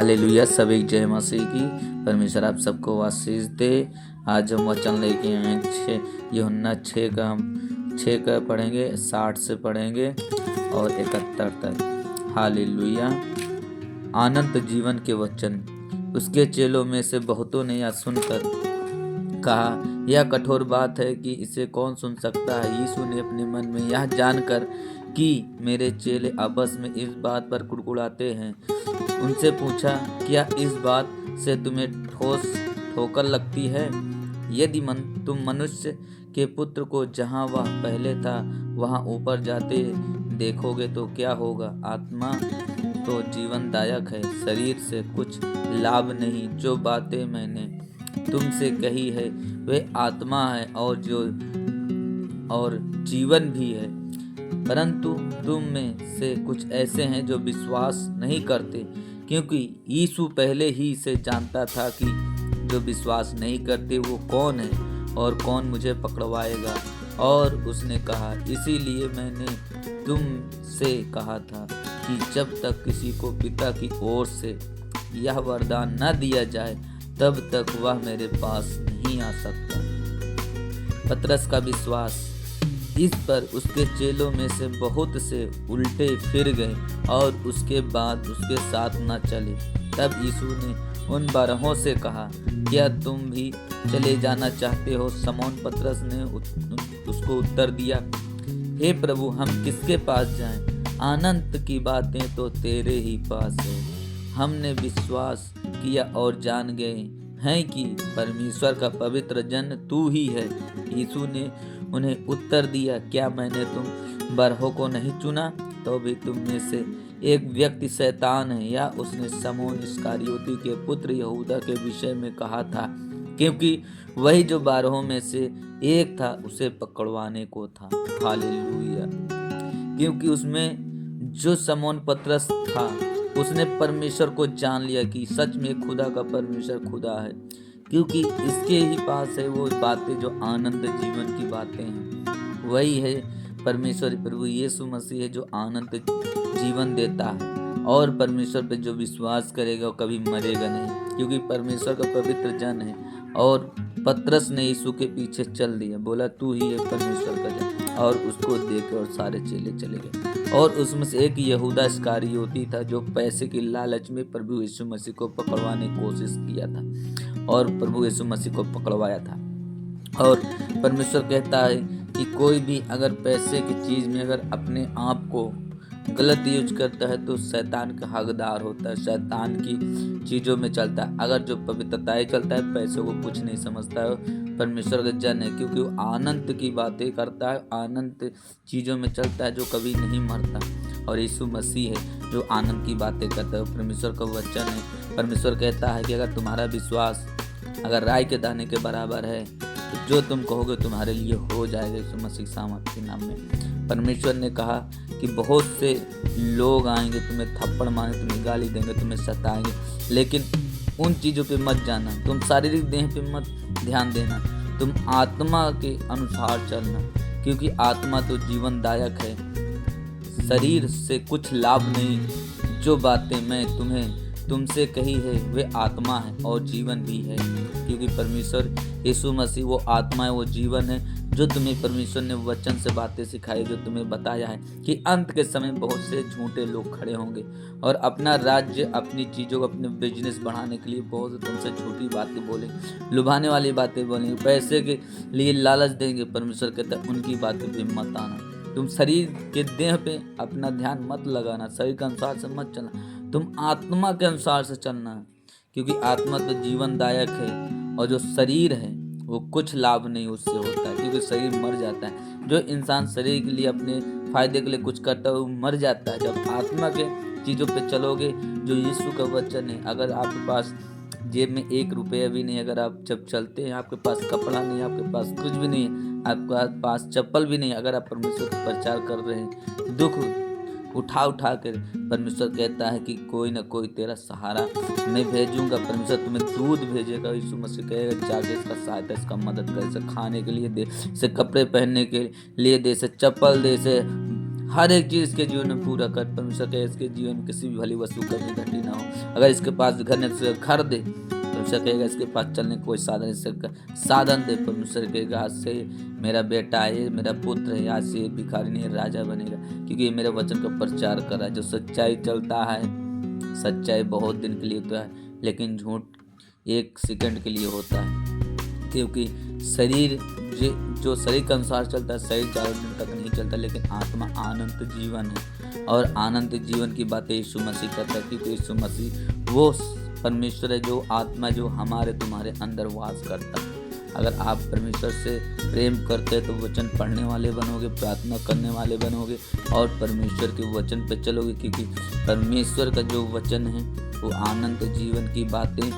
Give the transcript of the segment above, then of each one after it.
Hallelujah. सभी जय मसीह की। परमेश्वर आप सबको आशीष दे। आज हम वचन लेके आए हैं यूहन्ना 6 का, हम 6 का पढ़ेंगे, 60 से पढ़ेंगे और 71 तक। हालेलुया। अनंत जीवन के वचन। उसके चेलों में से बहुतों ने यह सुनकर कहा, यह कठोर बात है कि इसे कौन सुन सकता है। यीशु ने अपने मन में यह जानकर कि मेरे चेले आपस में इस बात पर कुड़कुड़ाते हैं, उनसे पूछा, क्या इस बात से तुम्हें ठोकर लगती है? यदि तुम मनुष्य के पुत्र को जहाँ वह पहले था वहाँ ऊपर जाते देखोगे तो क्या होगा? आत्मा तो जीवनदायक है, शरीर से कुछ लाभ नहीं। जो बातें मैंने तुमसे कही है वे आत्मा है और जीवन भी है। परंतु तुम में से कुछ ऐसे हैं जो विश्वास नहीं करते, क्योंकि यीशु पहले ही से जानता था कि जो विश्वास नहीं करते वो कौन है और कौन मुझे पकड़वाएगा। और उसने कहा, इसीलिए मैंने तुमसे कहा था कि जब तक किसी को पिता की ओर से यह वरदान न दिया जाए तब तक वह मेरे पास नहीं आ सकता। पतरस का विश्वास। इस पर उसके चेलों में से बहुत से उल्टे फिर गए और उसके बाद उसके साथ न चले। तब यीशु ने उन 12 से कहा, क्या तुम भी चले जाना चाहते हो? शमौन पतरस ने उसको उत्तर दिया, हे प्रभु, हम किसके पास जाएं? अनंत की बातें तो तेरे ही पास है। हमने विश्वास किया और जान गए हैं कि परमेश्वर का पवित्र जन तू ही है। यीशु ने उन्हें उत्तर दिया, क्या मैंने तुम 12 को नहीं चुना? तो भी तुम में से एक व्यक्ति शैतान है। या उसने शमौन इस्करियोती के पुत्र यहूदा के विषय में कहा था, क्योंकि वही जो 12 में से एक था उसे पकड़वाने को था। हालेलुया। क्योंकि उसमें जो शमौन पतरस था उसने परमेश्वर को जान लिया कि सच में खुदा का परमेश्वर खुदा है, क्योंकि इसके ही पास है वो बातें जो आनंद जीवन की बातें हैं। वही है परमेश्वर प्रभु यीशु मसीह है जो आनंद जीवन देता है। और परमेश्वर पे जो विश्वास करेगा वो कभी मरेगा नहीं, क्योंकि परमेश्वर का पवित्र जन है। और पतरस ने यीशु के पीछे चल दिया, बोला तू ही है परमेश्वर का जन, और उसको देख और सारे चेले चले गए। और उसमें से एक यहूदा इस्करियोती था जो पैसे की लालच में प्रभु यीशु मसीह को पकड़वाने की कोशिश किया था और प्रभु यीशु मसीह को पकड़वाया था। और परमेश्वर कहता है कि कोई भी अगर पैसे की चीज़ में अगर अपने आप को गलत यूज करता है तो शैतान का हकदार होता है, शैतान की चीज़ों में चलता है। अगर जो पवित्रताएं चलता है, पैसों को कुछ नहीं समझता है, परमेश्वर का जन है, क्योंकि वो आनंद की बातें करता है, आनंद चीज़ों में चलता है जो कभी नहीं मरता। और यीशु मसीह है जो आनंद की बातें करता है, परमेश्वर का वचन है। परमेश्वर कहता है कि अगर तुम्हारा विश्वास अगर राई के दाने के बराबर है तो जो तुम कहोगे तुम्हारे लिए हो जाएगा। यीशु मसीह सामर्थ के नाम में परमेश्वर ने कहा कि बहुत से लोग आएंगे, तुम्हें थप्पड़ मारेंगे, तुम्हें गाली देंगे, तुम्हें सताएंगे, लेकिन उन चीज़ों पे मत जाना। तुम शारीरिक देह पे मत ध्यान देना, तुम आत्मा के अनुसार चलना, क्योंकि आत्मा तो जीवनदायक है, शरीर से कुछ लाभ नहीं। जो बातें मैं तुमसे कही है वे आत्मा है और जीवन भी है, क्योंकि परमेश्वर यीशु मसीह वो आत्मा है, वो जीवन है, जो तुम्हें परमेश्वर ने वचन से बातें सिखाई, जो तुम्हें बताया है कि अंत के समय बहुत से झूठे लोग खड़े होंगे और अपना राज्य, अपनी चीज़ों को, अपने बिजनेस बढ़ाने के लिए बहुत से तुमसे झूठी बातें बोलेंगे, लुभाने वाली बातें बोलेंगे, पैसे के लिए लालच देंगे। परमेश्वर कहता है उनकी बातें पे मत आना। तुम शरीर के देह पे अपना ध्यान मत लगाना, शरीर के अनुसार से मत चलना, तुम आत्मा के अनुसार से चलना, क्योंकि आत्मा तो जीवनदायक है और जो शरीर है वो कुछ लाभ नहीं उससे होता है, क्योंकि शरीर मर जाता है। जो इंसान शरीर के लिए अपने फायदे के लिए कुछ करता है वो मर जाता है। जब आत्मा के चीज़ों पे चलोगे, जो यीशु का वचन है, अगर आपके पास जेब में 1 रुपया भी नहीं, अगर आप जब चलते हैं, आपके पास कपड़ा नहीं, आपके पास कुछ भी नहीं है, आपके पास चप्पल भी नहीं, अगर आप परमेश्वर का प्रचार कर रहे हैं, दुख उठा कर परमेश्वर कहता है कि कोई ना कोई तेरा सहारा मैं भेजूंगा। परमेश्वर तुम्हें दूध भेजेगा। यीशु मसीह कहेगा जाके इसका सहायता, इसका मदद कर, इसे खाने के लिए दे, इसे कपड़े पहनने के लिए दे, इसे चप्पल दे, इसे हर एक चीज़ इसके जीवन में पूरा कर। परमेश्वर कहे इसके जीवन में किसी भी भली वस्तु कभी घटी ना हो। अगर इसके पास घर नहीं तो घर दे। परमेश्वर कहेगा इसके पास चलने का कोई साधन, इससे साधन दे। परमेश्वर कहेगा आज से मेरा बेटा है, मेरा पुत्र है, आज से ये भिखारी नहीं राजा बनेगा, क्योंकि ये मेरे वचन का प्रचार कर रहा है। जो सच्चाई चलता है, सच्चाई बहुत दिन के लिए होता है, लेकिन झूठ 1 सेकंड के लिए होता है। क्योंकि शरीर जो शरीर के अनुसार चलता है, शरीर ज़्यादा दिन तक नहीं चलता, लेकिन आत्मा अनंत जीवन है। और अनंत जीवन की बातें यीशु मसीह करता है, क्योंकि यीशु मसीह वो परमेश्वर है जो आत्मा जो हमारे तुम्हारे अंदर वास करता है। अगर आप परमेश्वर से प्रेम करते हैं तो वचन पढ़ने वाले बनोगे, प्रार्थना करने वाले बनोगे और परमेश्वर के वचन पे चलोगे, क्योंकि परमेश्वर का जो वचन है वो अनंत जीवन की बातें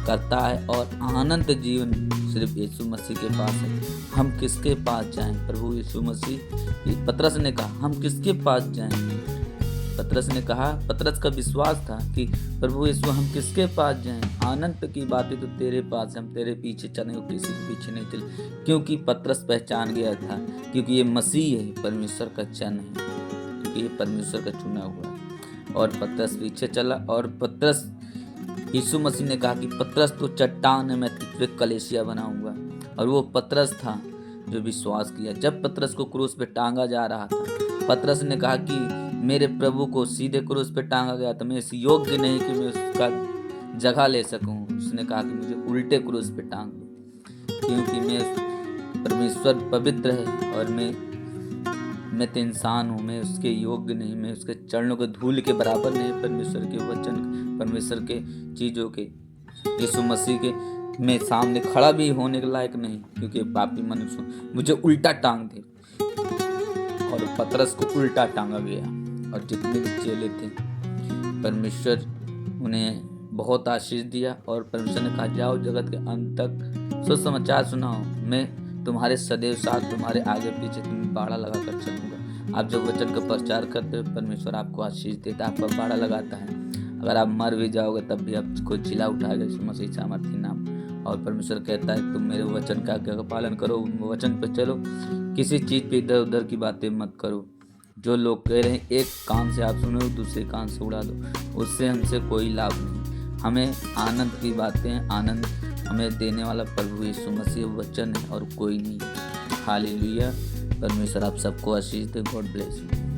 करता है। और अनंत जीवन सिर्फ यीशु मसीह के पास है। हम किसके पास जाएं? प्रभु यीशु मसीह, पतरस ने कहा हम किसके पास जाएं? पतरस ने कहा, पतरस का विश्वास था कि प्रभु यीशु हम किसके पास जाएं? अनंत की बातें तो तेरे पास, हम तेरे पीछे चले, किसी के पीछे नहीं चले। क्योंकि पतरस पहचान गया था, क्योंकि ये मसीह है, परमेश्वर का जन है, क्योंकि ये परमेश्वर का चुना हुआ है। और पतरस पीछे चला। और पतरस, यीशु मसीह ने कहा कि पतरस तो चट्टान है, मैं तुझ पे कलीसिया बनाऊंगा। और वो पतरस था जो विश्वास किया। जब पतरस को क्रूस पे टांगा जा रहा था, पतरस ने कहा कि मेरे प्रभु को सीधे क्रूस पे टांगा गया था, मैं इस योग्य नहीं कि मैं उसका जगह ले सकूं। उसने कहा कि मुझे उल्टे क्रूस पे टांग दो, क्योंकि मैं परमेश्वर पवित्र है और मैं तो इंसान हूँ, मैं उसके योग्य नहीं, मैं उसके चरणों के धूल के बराबर नहीं, परमेश्वर के वचन, परमेश्वर के चीज़ों के, यीशु मसीह के मैं सामने खड़ा भी होने के लायक नहीं, क्योंकि पापी मनुष्य मुझे उल्टा टांग दे। और पतरस को उल्टा टांगा गया। और जितने भी चेले थे, परमेश्वर उन्हें बहुत आशीष दिया। और परमेश्वर ने कहा जाओ जगत के अंत तक सुसमाचार सुनाओ, मैं तुम्हारे सदैव साथ, तुम्हारे आगे पीछे तुम्हें बाड़ा लगा कर चलूँगा। आप जब वचन का प्रचार करते हो, परमेश्वर आपको आशीष देता है, आपका बाड़ा लगाता है। अगर आप मर भी जाओगे तब भी आपको जिला उठाएगा यीशु मसीह सामर्थी नाम। और परमेश्वर कहता है तुम मेरे वचन का आज्ञा का पालन करो, वचन पे चलो, किसी चीज़ पे इधर उधर की बातें मत करो। जो लोग कह रहे हैं एक कान से आप सुनो, दूसरे कान से उड़ा दो, उससे हमसे कोई लाभ नहीं। हमें आनंद की बातें, आनंद हमें देने वाला प्रभु यीशु मसीह वचन है और कोई नहीं। हालेलुया। परमेश्वर आप सबको आशीष दे। God bless you.